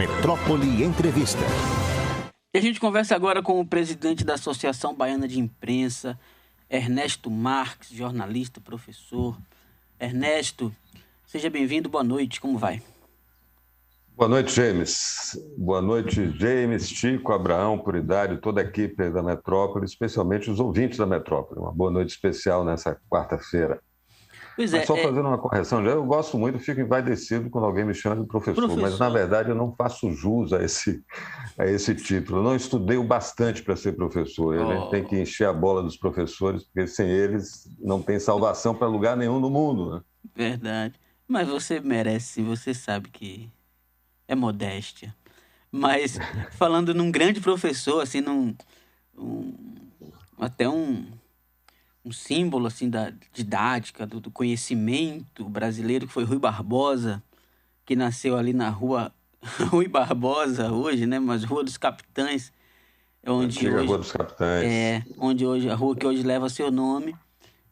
Metrópole Entrevista. E a gente conversa agora com o presidente da Associação Baiana de Imprensa, Ernesto Marques, jornalista, professor. Ernesto, seja bem-vindo, boa noite, como vai? Boa noite, James. Boa noite, James, Chico, Abraão, Puridade, toda a equipe da Metrópole, especialmente os ouvintes da Metrópole. Uma boa noite especial nessa quarta-feira. Pois Mas só fazendo uma correção, eu gosto muito, fico envaidecido quando alguém me chama de professor, mas na verdade eu não faço jus a esse título. Eu não estudei o bastante para ser professor. A gente tem que encher a bola dos professores, porque sem eles não tem salvação para lugar nenhum no mundo, né? Verdade. Mas você merece, você sabe que é modéstia. Mas falando num grande professor, assim, até um símbolo assim da didática, do conhecimento brasileiro, que foi Rui Barbosa, que nasceu ali na rua Rui Barbosa hoje, né? Mas Rua dos Capitães, Rua dos Capitães. Onde hoje a rua que hoje leva seu nome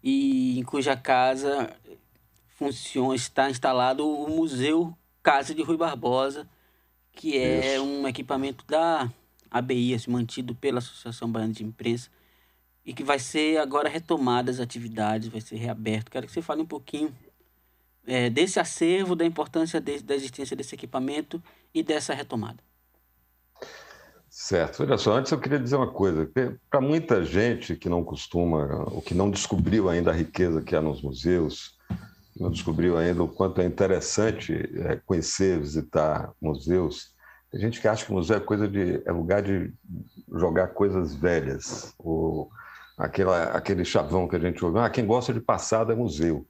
e em cuja casa está instalado o Museu Casa de Rui Barbosa, que é um equipamento da ABI, assim, mantido pela Associação Baiana de Imprensa, e que vai ser agora retomada as atividades, vai ser reaberto. Quero que você fale um pouquinho desse acervo, da importância da existência desse equipamento e dessa retomada. Certo. Olha só, antes eu queria dizer uma coisa. Para muita gente que não costuma, ou que não descobriu ainda a riqueza que há nos museus, não descobriu ainda o quanto é interessante conhecer, visitar museus, tem gente que acha que o museu é lugar de jogar coisas velhas, ou aquele chavão que a gente ouve, quem gosta de passado é museu.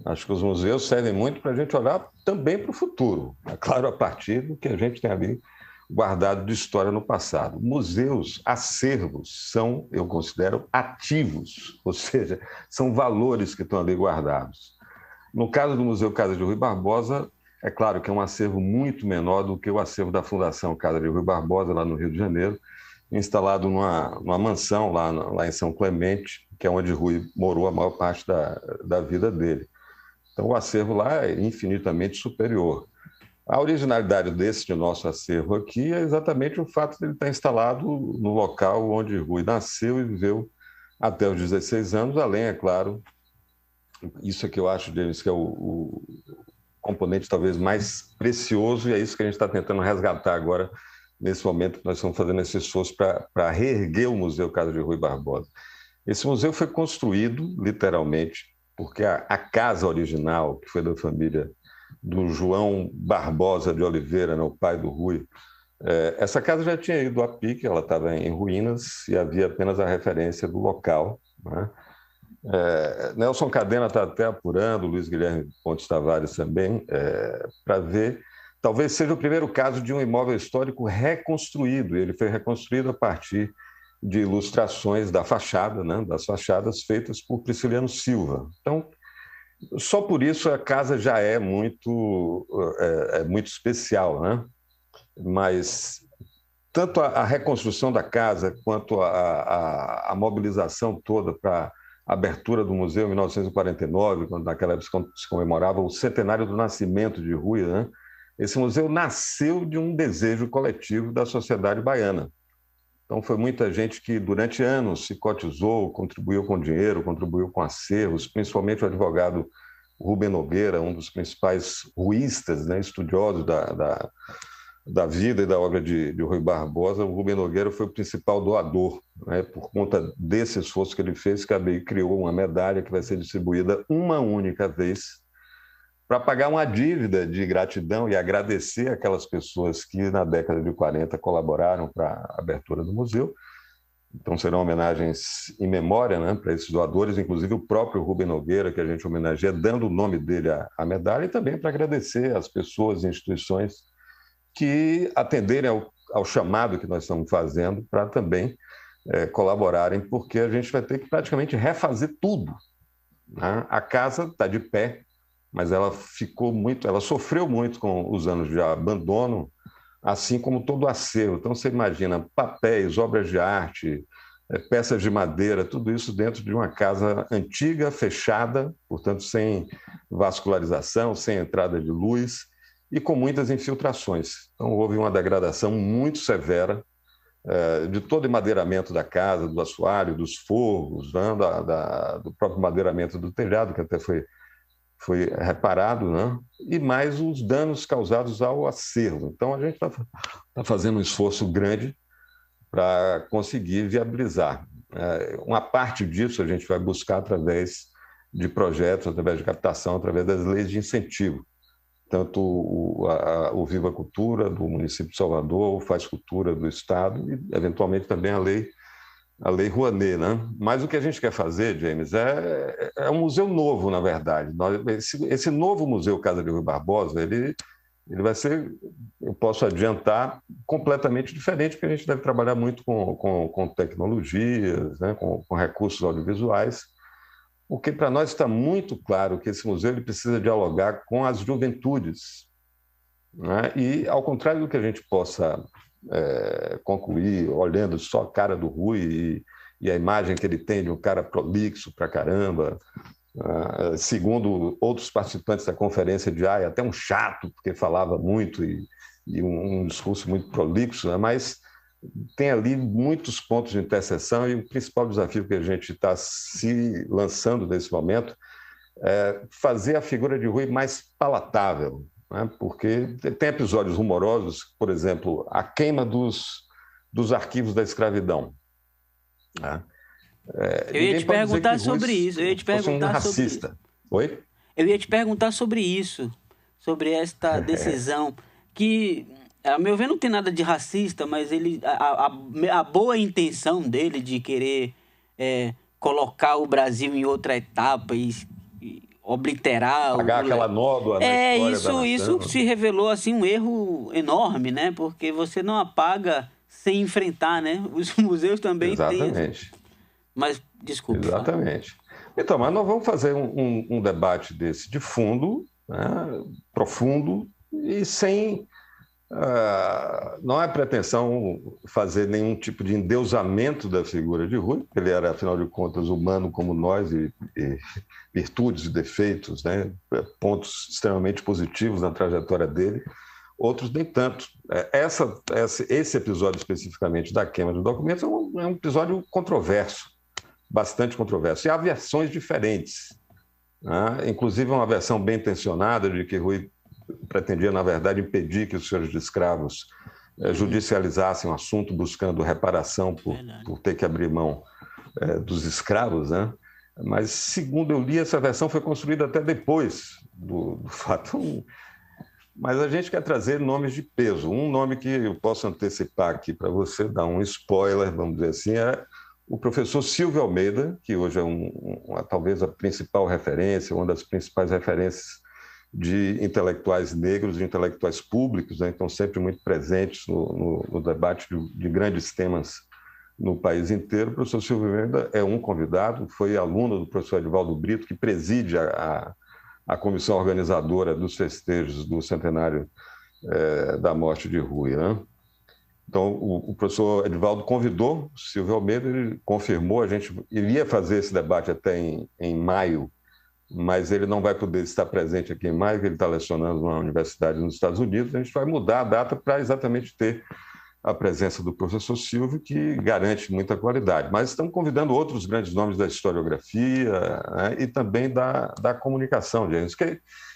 Acho que os museus servem muito para a gente olhar também para o futuro, é claro, a partir do que a gente tem ali guardado de história no passado. Museus, acervos, são, eu considero, ativos, ou seja, são valores que estão ali guardados. No caso do Museu Casa de Rui Barbosa, é claro que é um acervo muito menor do que o acervo da Fundação Casa de Rui Barbosa, lá no Rio de Janeiro, instalado numa mansão lá em São Clemente, que é onde Rui morou a maior parte da vida dele. Então, o acervo lá é infinitamente superior. A originalidade de nosso acervo aqui é exatamente o fato de ele estar instalado no local onde Rui nasceu e viveu até os 16 anos, além, é claro, isso é que eu acho, James, que é o componente talvez mais precioso, e é isso que a gente está tentando resgatar agora, nesse momento que nós estamos fazendo esse esforço para reerguer o Museu Casa de Rui Barbosa. Esse museu foi construído, literalmente, porque a casa original, que foi da família do João Barbosa de Oliveira, né, o pai do Rui, essa casa já tinha ido a pique, ela estava em ruínas e havia apenas a referência do local, né? Nelson Cadena está até apurando, Luiz Guilherme Pontes Tavares também, para ver. Talvez seja o primeiro caso de um imóvel histórico reconstruído. Ele foi reconstruído a partir de ilustrações da fachada, né, das fachadas feitas por Prisciliano Silva. Então, só por isso a casa já é muito especial, né? Mas tanto a reconstrução da casa quanto a mobilização toda para a abertura do museu em 1949, quando naquela época se comemorava o centenário do nascimento de Rui, né? Esse museu nasceu de um desejo coletivo da sociedade baiana. Então, foi muita gente que, durante anos, se cotizou, contribuiu com dinheiro, contribuiu com acervos, principalmente o advogado Rubem Nogueira, um dos principais ruístas, né, estudiosos da vida e da obra de Rui Barbosa. O Rubem Nogueira foi o principal doador, né, por conta desse esforço que ele fez, que a ABI criou uma medalha que vai ser distribuída uma única vez, para pagar uma dívida de gratidão e agradecer aquelas pessoas que, na década de 40, colaboraram para a abertura do museu. Então, serão homenagens em memória, né, para esses doadores, inclusive o próprio Rubem Nogueira, que a gente homenageia, dando o nome dele à medalha, e também para agradecer às pessoas e instituições que atenderem ao chamado que nós estamos fazendo para também colaborarem, porque a gente vai ter que praticamente refazer tudo, né? A casa está de pé, mas ela sofreu muito com os anos de abandono, assim como todo o acervo. Então, você imagina papéis, obras de arte, peças de madeira, tudo isso dentro de uma casa antiga, fechada, portanto, sem vascularização, sem entrada de luz, e com muitas infiltrações. Então, houve uma degradação muito severa de todo o emadeiramento da casa, do assoalho, dos forros, né, do próprio madeiramento do telhado, que até foi reparado, né, e mais os danos causados ao acervo. Então, a gente está fazendo um esforço grande para conseguir viabilizar. Uma parte disso a gente vai buscar através de projetos, através de captação, através das leis de incentivo. Tanto o Viva Cultura do município de Salvador, o Faz Cultura do Estado e, eventualmente, também a Lei Rouanet, né? Mas o que a gente quer fazer, James, é um museu novo, na verdade. Esse novo Museu Casa de Rui Barbosa, ele vai ser, eu posso adiantar, completamente diferente, porque a gente deve trabalhar muito com tecnologias, né? com recursos audiovisuais, porque para nós está muito claro que esse museu ele precisa dialogar com as juventudes, né? E, ao contrário do que a gente possa concluir olhando só a cara do Rui e a imagem que ele tem de um cara prolixo pra caramba, segundo outros participantes da conferência de Haia, até um chato, porque falava muito e um discurso muito prolixo, né? Mas tem ali muitos pontos de interseção e o principal desafio que a gente está se lançando nesse momento é fazer a figura de Rui mais palatável, né? Porque tem episódios rumorosos, por exemplo, a queima dos arquivos da escravidão, né? Eu ia te perguntar sobre isso. Eu ia te perguntar sobre isso. Oi? Eu ia te perguntar sobre isso, sobre esta decisão que, a meu ver, não tem nada de racista, mas a boa intenção dele de querer colocar o Brasil em outra etapa e obliterar... Pagar aquela nódoa na história da nação. Isso se revelou assim, um erro enorme, né? Porque você não apaga sem enfrentar, né? Os museus também têm... Exatamente. Mas, desculpa. Exatamente. Então, mas nós vamos fazer um debate desse de fundo, né, profundo, e sem... não é pretensão fazer nenhum tipo de endeusamento da figura de Rui, porque ele era, afinal de contas, humano como nós, e virtudes e defeitos, né, pontos extremamente positivos na trajetória dele, outros nem tanto. Esse episódio especificamente da queima de documentos é um episódio controverso, bastante controverso, e há versões diferentes, né? Inclusive uma versão bem intencionada de que Rui pretendia, na verdade, impedir que os senhores de escravos judicializassem o assunto, buscando reparação por ter que abrir mão dos escravos, né? Mas, segundo eu li, essa versão foi construída até depois do fato. Mas a gente quer trazer nomes de peso. Um nome que eu posso antecipar aqui para você, dar um spoiler, vamos dizer assim, é o professor Silvio Almeida, que hoje é talvez a principal referência, uma das principais referências de intelectuais negros, de intelectuais públicos, né? Então sempre muito presentes no debate de grandes temas no país inteiro. O professor Silvio Almeida é um convidado, foi aluno do professor Edivaldo Brito, que preside a comissão organizadora dos festejos do centenário da morte de Rui, né? Então, o professor Edivaldo convidou o Silvio Almeida, ele confirmou, a gente iria fazer esse debate até em maio, mas ele não vai poder estar presente aqui em maio, porque ele está lecionando numa universidade nos Estados Unidos. A gente vai mudar a data para exatamente ter a presença do professor Silvio, que garante muita qualidade. Mas estamos convidando outros grandes nomes da historiografia, né, e também da comunicação, gente.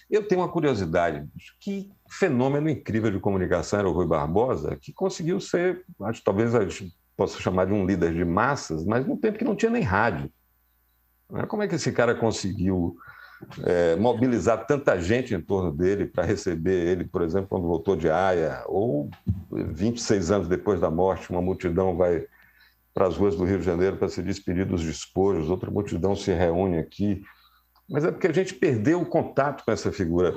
Eu tenho uma curiosidade, que fenômeno incrível de comunicação era o Rui Barbosa, que conseguiu ser, acho que talvez a gente possa chamar de um líder de massas, mas num tempo que não tinha nem rádio. Como é que esse cara conseguiu mobilizar tanta gente em torno dele para receber ele, por exemplo, quando voltou de Haia, ou 26 anos depois da morte, uma multidão vai para as ruas do Rio de Janeiro para se despedir dos despojos, outra multidão se reúne aqui. Mas é porque a gente perdeu o contato com essa figura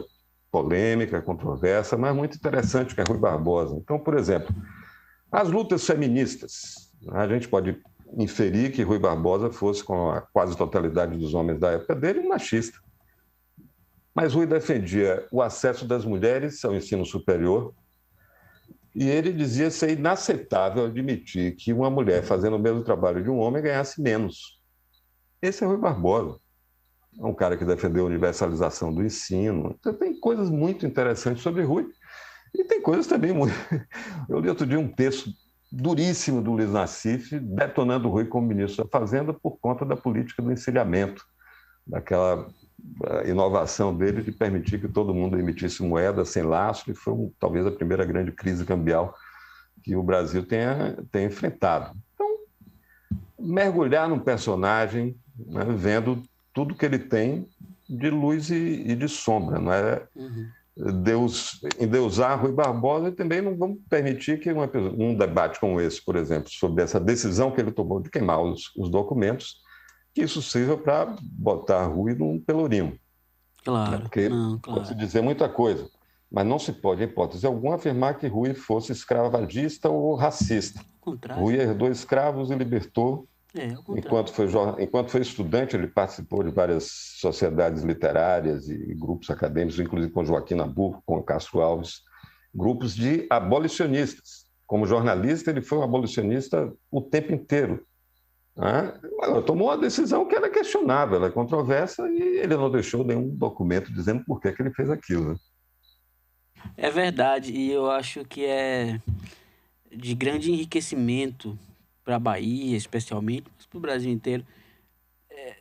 polêmica, controversa, mas muito interessante, que é Rui Barbosa. Então, por exemplo, as lutas feministas, a gente pode inferir que Rui Barbosa fosse, com a quase totalidade dos homens da época dele, um machista. Mas Rui defendia o acesso das mulheres ao ensino superior e ele dizia ser inaceitável admitir que uma mulher fazendo o mesmo trabalho de um homem ganhasse menos. Esse é Rui Barbosa. é um cara que defendeu a universalização do ensino. Então, tem coisas muito interessantes sobre Rui. E tem coisas também muito... Eu li outro dia um texto duríssimo do Luiz Nassif, detonando o Rui como ministro da Fazenda por conta da política do encilhamento, daquela inovação dele de permitir que todo mundo emitisse moeda sem lastro, e foi talvez a primeira grande crise cambial que o Brasil tenha enfrentado. Então, mergulhar num personagem, né, vendo tudo que ele tem de luz e de sombra, não é? Endeusar Rui Barbosa, e também não vamos permitir que um debate como esse, por exemplo, sobre essa decisão que ele tomou de queimar os documentos, que isso sirva para botar Rui num pelourinho. Claro, porque claro. Pode-se dizer muita coisa, mas não se pode, em hipótese alguma, afirmar que Rui fosse escravagista ou racista. Rui herdou escravos e libertou. Enquanto foi estudante, ele participou de várias sociedades literárias e grupos acadêmicos, inclusive com Joaquim Nabuco, com Castro Alves, grupos de abolicionistas. Como jornalista, ele foi um abolicionista o tempo inteiro. Agora, tomou uma decisão que era questionável, era controversa, e ele não deixou nenhum documento dizendo por que ele fez aquilo. Né? É verdade, e eu acho que é de grande enriquecimento para a Bahia, especialmente, mas para o Brasil inteiro,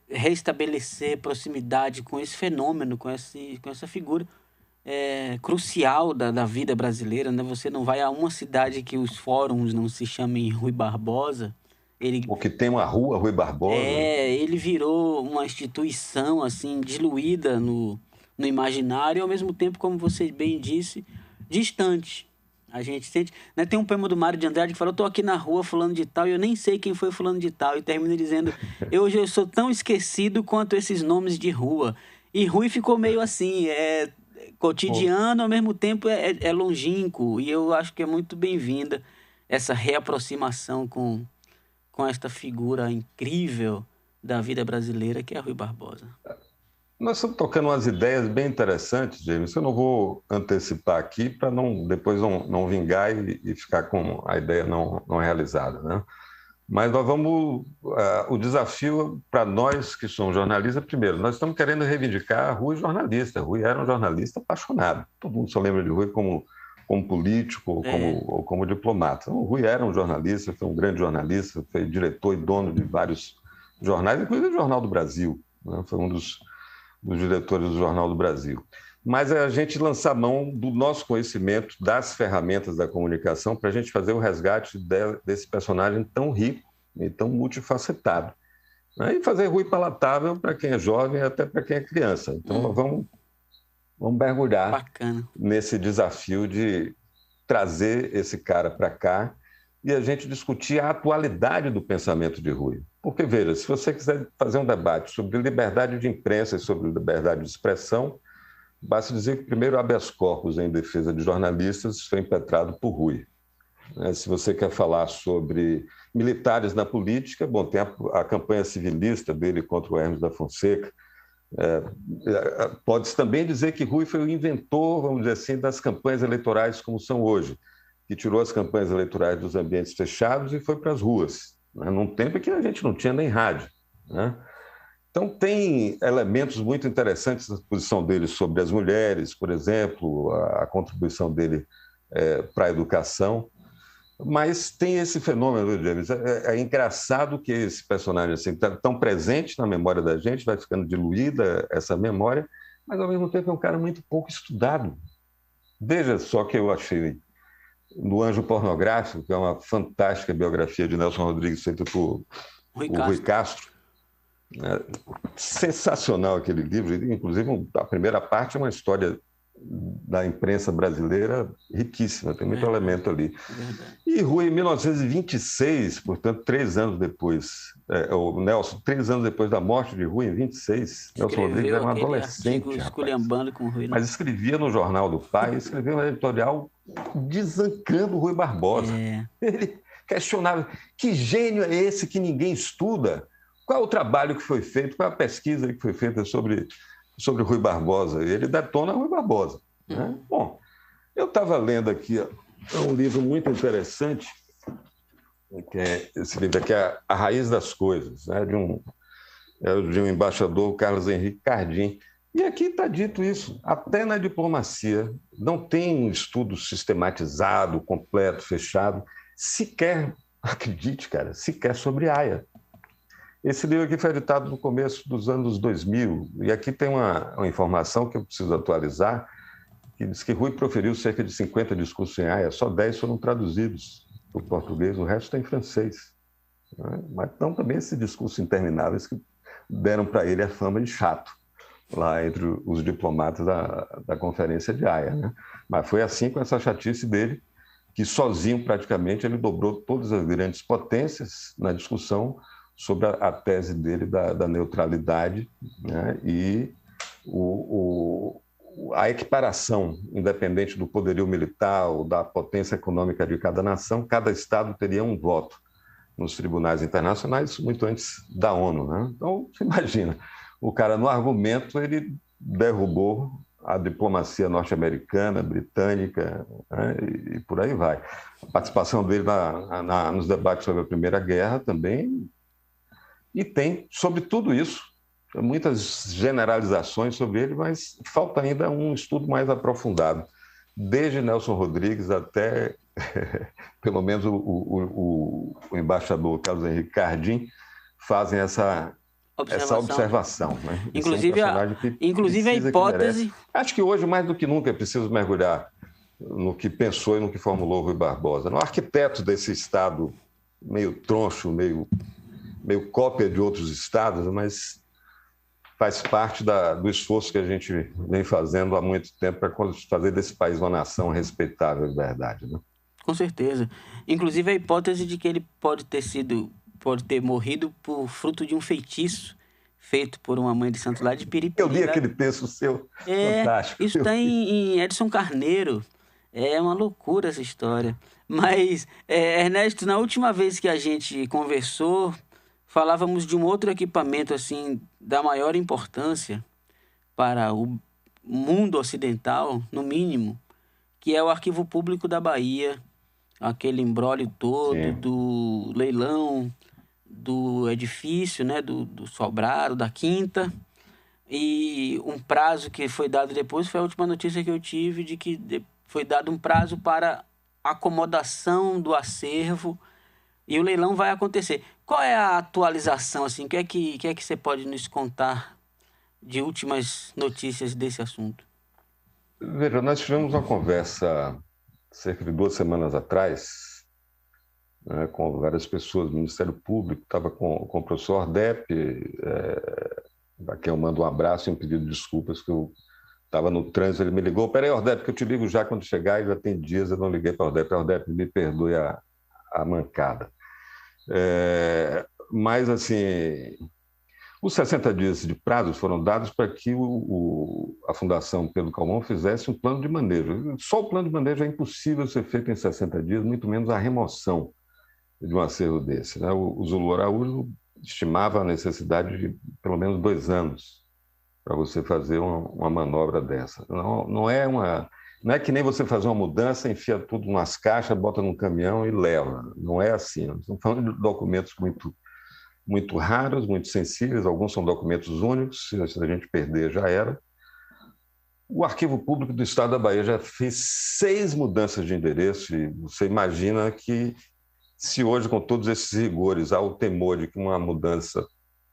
restabelecer proximidade com esse fenômeno, com essa figura crucial da vida brasileira. Né? Você não vai a uma cidade que os fóruns não se chamem Rui Barbosa. Ou que tem uma rua Rui Barbosa. Ele virou uma instituição assim, diluída no imaginário e, ao mesmo tempo, como você bem disse, distante. A gente sente... Né? Tem um poema do Mário de Andrade que fala: eu estou aqui na rua fulano de tal e eu nem sei quem foi fulano de tal. E termina dizendo: hoje eu sou tão esquecido quanto esses nomes de rua. E Rui ficou meio assim, cotidiano, ao mesmo tempo é longínquo. E eu acho que é muito bem-vinda essa reaproximação com esta figura incrível da vida brasileira, que é Rui Barbosa. Nós estamos tocando umas ideias bem interessantes, James. Eu não vou antecipar aqui para depois não vingar e ficar com a ideia não realizada. Né? Mas nós vamos... o desafio para nós que somos jornalistas, primeiro, nós estamos querendo reivindicar Rui jornalista. Rui era um jornalista apaixonado. Todo mundo só lembra de Rui como político ou como diplomata. Então, o Rui era um jornalista, foi um grande jornalista, foi diretor e dono de vários jornais, inclusive o Jornal do Brasil. Né? Foi um dos diretores do Jornal do Brasil. Mas é a gente lançar mão do nosso conhecimento, das ferramentas da comunicação, para a gente fazer o resgate desse personagem tão rico e tão multifacetado. Né? E fazer Rui palatável para quem é jovem e até para quem é criança. Então, nós vamos mergulhar nesse desafio de trazer esse cara para cá e a gente discutir a atualidade do pensamento de Rui. Porque, veja, se você quiser fazer um debate sobre liberdade de imprensa e sobre liberdade de expressão, basta dizer que o primeiro habeas corpus em defesa de jornalistas foi impetrado por Rui. Se você quer falar sobre militares na política, bom, tem a campanha civilista dele contra o Hermes da Fonseca. Pode-se também dizer que Rui foi o inventor, vamos dizer assim, das campanhas eleitorais como são hoje, que tirou as campanhas eleitorais dos ambientes fechados e foi para as ruas, né? Num tempo em que a gente não tinha nem rádio. Né? Então, tem elementos muito interessantes na posição dele sobre as mulheres, por exemplo, a contribuição dele para a educação. Mas tem esse fenômeno, James. É engraçado que esse personagem assim, tá tão presente na memória da gente, vai ficando diluída essa memória, mas ao mesmo tempo é um cara muito pouco estudado. Veja só que eu achei no Anjo Pornográfico, que é uma fantástica biografia de Nelson Rodrigues feita por Rui Castro. Sensacional aquele livro, inclusive a primeira parte é uma história da imprensa brasileira riquíssima, tem muito elemento ali. E Rui, em 1926, portanto, 3 anos depois, o Nelson, 3 anos depois da morte de Rui, em 26, Nelson Rodrigues era um adolescente, com Rui, né? Mas escrevia no Jornal do Pai, escrevia um editorial desancando Rui Barbosa. Ele questionava, que gênio é esse que ninguém estuda? Qual é o trabalho que foi feito, qual é a pesquisa que foi feita sobre Rui Barbosa? E ele detona Rui Barbosa. Né? Bom, eu estava lendo aqui um livro muito interessante, que é esse livro aqui, A Raiz das Coisas, né? de um é o de um embaixador, Carlos Henrique Cardim. E aqui está dito isso, até na diplomacia não tem um estudo sistematizado, completo, fechado, sequer, acredite, cara, sequer sobre Haia. Esse livro aqui foi editado no começo dos anos 2000, e aqui tem uma informação que eu preciso atualizar, que diz que Rui proferiu cerca de 50 discursos em Haia, só 10 foram traduzidos para o português, o resto está em francês. Mas então também esses discursos intermináveis que deram para ele a fama de chato, lá entre os diplomatas da Conferência de Haia. Né? Mas foi assim, com essa chatice dele, que sozinho praticamente ele dobrou todas as grandes potências na discussão sobre a tese dele da neutralidade, né? E a equiparação, independente do poderio militar ou da potência econômica de cada nação, cada Estado teria um voto nos tribunais internacionais, muito antes da ONU. Né? Então, você imagina, o cara, no argumento, ele derrubou a diplomacia norte-americana, britânica, né? E por aí vai. A participação dele nos debates sobre a Primeira Guerra também. E tem, sobre tudo isso, muitas generalizações sobre ele, mas falta ainda um estudo mais aprofundado. Desde Nelson Rodrigues até, pelo menos, o embaixador Carlos Henrique Cardim fazem essa observação. Né? Inclusive a hipótese... Acho que hoje, mais do que nunca, é preciso mergulhar no que pensou e no que formulou Rui Barbosa. No arquiteto desse Estado meio troncho, meio cópia de outros estados, mas faz parte do esforço que a gente vem fazendo há muito tempo para fazer desse país uma nação respeitável de verdade. Né? Com certeza. Inclusive a hipótese de que ele pode ter morrido por fruto de um feitiço feito por uma mãe de santo lá de Piripiri. Eu li aquele texto seu, fantástico. Isso está em Edson Carneiro. É uma loucura essa história. Mas, Ernesto, na última vez que a gente conversou, falávamos de um outro equipamento assim da maior importância para o mundo ocidental, no mínimo, que é o Arquivo Público da Bahia, aquele imbróglio todo. Sim. Do leilão, do edifício, né, do sobrado, da quinta, e um prazo que foi dado depois, foi a última notícia que eu tive, de que foi dado um prazo para acomodação do acervo, e o leilão vai acontecer. Qual é a atualização, assim? O que é que você pode nos contar de últimas notícias desse assunto? Veja, nós tivemos uma conversa cerca de 2 semanas atrás, né, com várias pessoas do Ministério Público, estava com o professor Ordep, a quem eu mando um abraço e um pedido de desculpas, que eu estava no trânsito, ele me ligou, peraí, Ordep, que eu te ligo já quando chegar, e já tem dias eu não liguei para o Ordep. Ordep, me perdoe a mancada. Mas, assim, os 60 dias de prazo foram dados para que a Fundação Pedro Calmon fizesse um plano de manejo. Só o plano de manejo é impossível ser feito em 60 dias, muito menos a remoção de um acervo desse. Né? O Zulu Araújo estimava a necessidade de pelo menos 2 anos para você fazer uma manobra dessa. Não é que nem você fazer uma mudança, enfia tudo nas caixas, bota num caminhão e leva. Não é assim. Nós estamos falando de documentos muito raros, muito sensíveis. Alguns são documentos únicos, se a gente perder já era. O Arquivo Público do Estado da Bahia já fez 6 mudanças de endereço, e você imagina que, se hoje, com todos esses rigores, há o temor de que uma mudança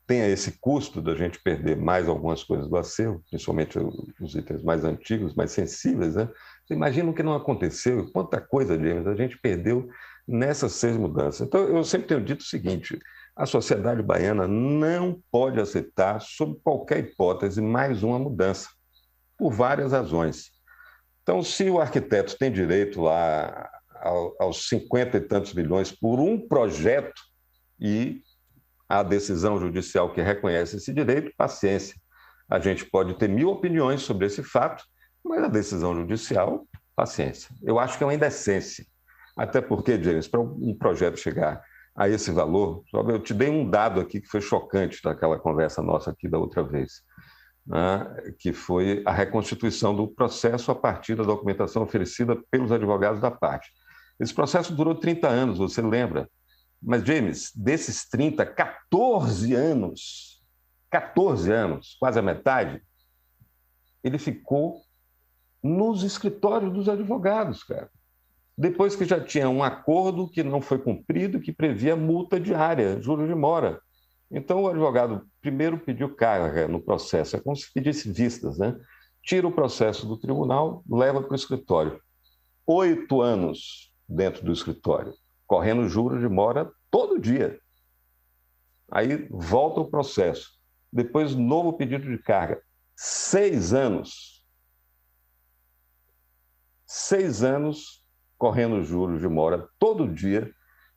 tenha esse custo da gente perder mais algumas coisas do acervo, principalmente os itens mais antigos, mais sensíveis, né? Você imagina o que não aconteceu, quanta coisa, James, a gente perdeu nessas 6 mudanças. Então, eu sempre tenho dito o seguinte: a sociedade baiana não pode aceitar, sob qualquer hipótese, mais uma mudança, por várias razões. Então, se o arquiteto tem direito lá aos 50 e tantos milhões por um projeto, e a decisão judicial que reconhece esse direito, paciência. A gente pode ter 1000 opiniões sobre esse fato, mas a decisão judicial, paciência. Eu acho que é uma indecência. Até porque, James, para um projeto chegar a esse valor, eu te dei um dado aqui que foi chocante daquela conversa nossa aqui da outra vez, né, que foi a reconstituição do processo a partir da documentação oferecida pelos advogados da parte. Esse processo durou 30 anos, você lembra? Mas, James, desses 30, 14 anos 14 anos, quase a metade, ele ficou nos escritórios dos advogados, cara. Depois que já tinha um acordo que não foi cumprido, que previa multa diária, juros de mora. Então, o advogado primeiro pediu carga no processo, é como se pedisse vistas, né? Tira o processo do tribunal, leva para o escritório. 8 anos dentro do escritório, correndo juros de mora todo dia. Aí volta o processo. Depois, novo pedido de carga. 6 anos. 6 anos correndo juros de mora todo dia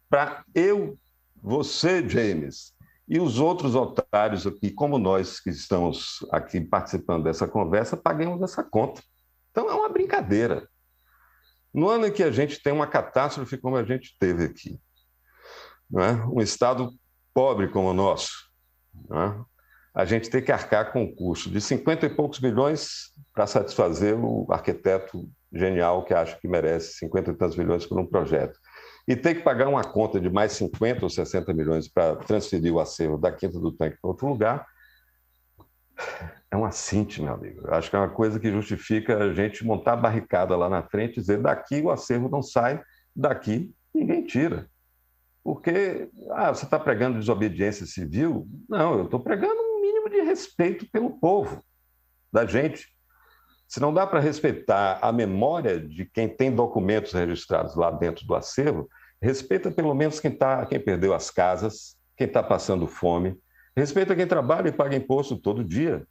para eu, você, James, e os outros otários aqui, como nós que estamos aqui participando dessa conversa, paguemos essa conta. Então é uma brincadeira. No ano em que a gente tem uma catástrofe como a gente teve aqui, não é? Um Estado pobre como o nosso, não é? A gente tem que arcar com um custo de 50 e poucos milhões para satisfazer o arquiteto genial que acha que merece 50 e tantos milhões por um projeto. E tem que pagar uma conta de mais 50 ou 60 milhões para transferir o acervo da Quinta do Tanque para outro lugar. É um assinte, meu amigo. Eu acho que é uma coisa que justifica a gente montar a barricada lá na frente e dizer daqui o acervo não sai, daqui ninguém tira. Porque, você está pregando desobediência civil? Não, eu estou pregando um mínimo de respeito pelo povo, da gente. Se não dá para respeitar a memória de quem tem documentos registrados lá dentro do acervo, respeita pelo menos quem perdeu as casas, quem está passando fome, respeita quem trabalha e paga imposto todo dia,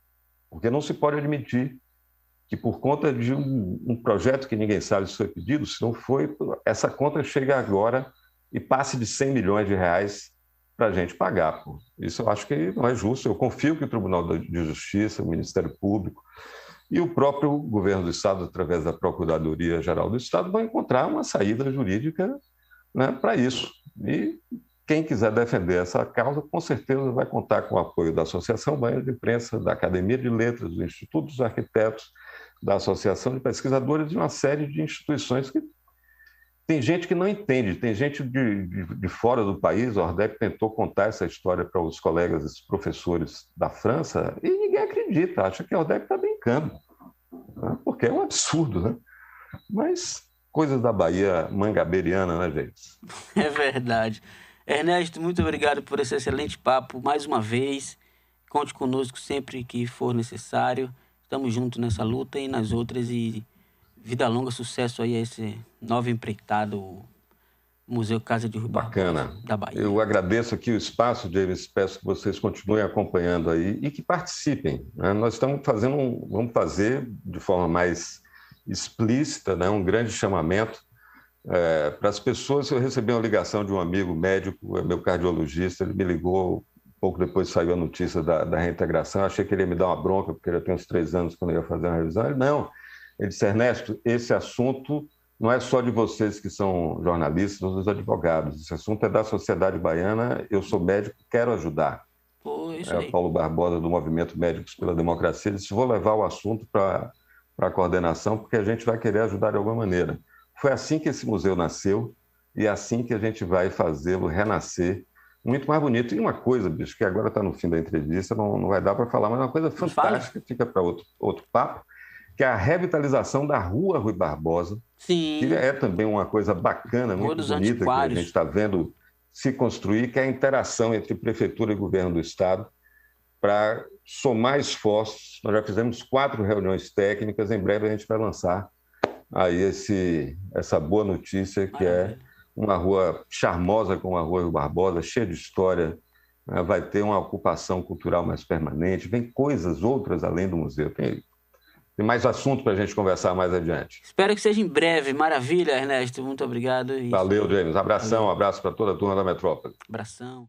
porque não se pode admitir que por conta de um projeto que ninguém sabe se foi pedido, se não foi, essa conta chega agora e passe de 100 milhões de reais para a gente pagar. Pô. Isso eu acho que não é justo. Eu confio que o Tribunal de Justiça, o Ministério Público e o próprio governo do Estado, através da Procuradoria-Geral do Estado, vão encontrar uma saída jurídica, né, para isso. E quem quiser defender essa causa, com certeza vai contar com o apoio da Associação Baiana de Imprensa, da Academia de Letras, do Instituto dos Arquitetos, da Associação de Pesquisadores e uma série de instituições que tem gente que não entende, tem gente de fora do país. O Ordep tentou contar essa história para os colegas, esses professores da França, e ninguém acredita, acha que o Ordep está brincando, né? Porque é um absurdo, né? Mas coisas da Bahia mangaberiana, né, gente? É verdade. Ernesto, muito obrigado por esse excelente papo mais uma vez. Conte conosco sempre que for necessário. Estamos juntos nessa luta e nas outras, e vida longa, sucesso aí a esse novo empreitado, o Museu Casa de Rui Barbosa da Bahia. Eu agradeço aqui o espaço, James, peço que vocês continuem acompanhando aí e que participem, né? Nós estamos vamos fazer de forma mais explícita, né, um grande chamamento para as pessoas. Eu recebi uma ligação de um amigo médico, meu cardiologista, ele me ligou, pouco depois saiu a notícia da reintegração, eu achei que ele ia me dar uma bronca, porque já tem uns 3 anos quando eu ia fazer uma revisão. Ele disse: Ernesto, esse assunto não é só de vocês que são jornalistas ou dos advogados, esse assunto é da sociedade baiana, eu sou médico, quero ajudar. Paulo Barbosa, do Movimento Médicos pela Democracia, disse: vou levar o assunto para a coordenação, porque a gente vai querer ajudar de alguma maneira. Foi assim que esse museu nasceu e é assim que a gente vai fazê-lo renascer, muito mais bonito. E uma coisa, bicho, que agora está no fim da entrevista, não vai dar para falar, mas é uma coisa fantástica, fica para outro papo, que é a revitalização da Rua Rui Barbosa. Sim. Que é também uma coisa bacana, muito bonita, que a gente está vendo se construir, que é a interação entre prefeitura e governo do Estado para somar esforços. Nós já fizemos 4 reuniões técnicas, em breve a gente vai lançar aí essa boa notícia, que é uma rua charmosa como a Rua Rui Barbosa, cheia de história, né? Vai ter uma ocupação cultural mais permanente, vem coisas outras além do museu. Tem mais assunto para a gente conversar mais adiante. Espero que seja em breve. Maravilha, Ernesto. Muito obrigado. Valeu, James. Abração, um abraço para toda a turma da Metrópole. Abração.